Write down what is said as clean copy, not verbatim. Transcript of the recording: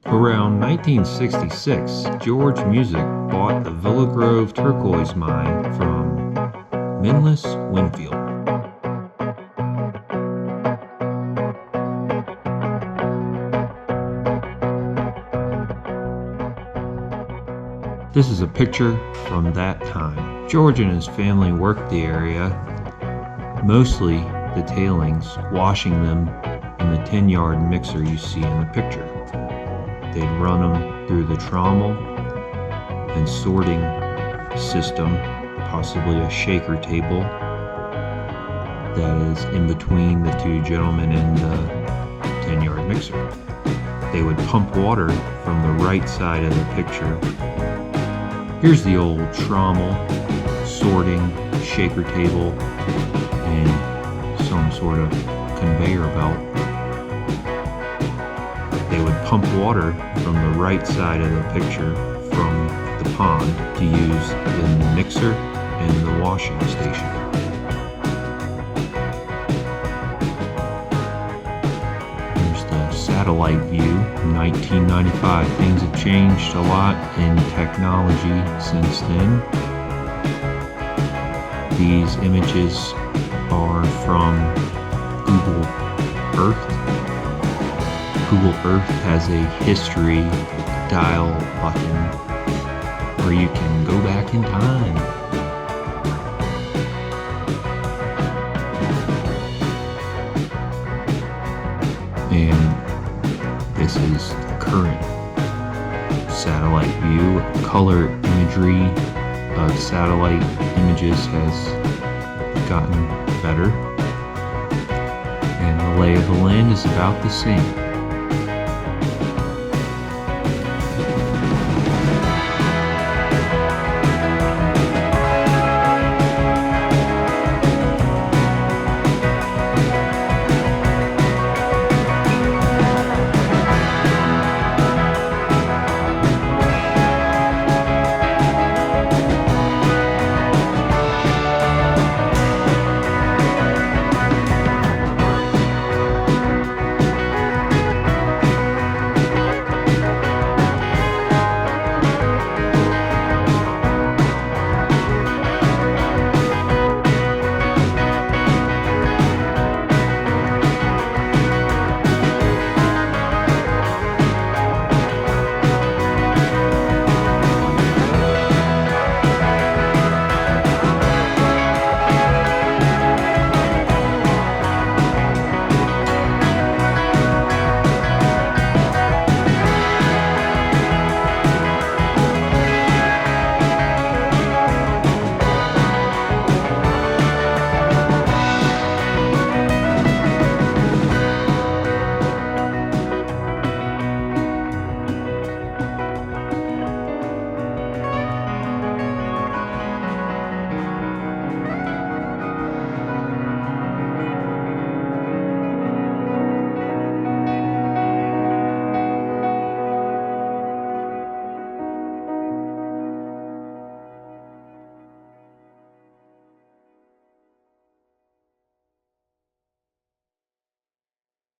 Around 1966, George Music bought the Villa Grove Turquoise mine from Minlis Winfield. This is a picture from that time. George and his family worked the area, mostly the tailings, washing them in the 10-yard mixer you see in the picture. They'd run them through the trommel and sorting system, possibly a shaker table that is in between the two gentlemen in the 10-yard mixer. They would pump water from the right side of the picture. Here's the old trommel, sorting, shaker table, and some sort of conveyor belt. They would pump water from the right side of the picture from the pond to use in the mixer and the washing station. Here's the satellite view. In 1995, things have changed a lot in technology since then. These images are from Google Earth. Google Earth has a history dial button where you can go back in time. And this is the current satellite view. Color imagery of satellite images has gotten better, and the lay of the land is about the same.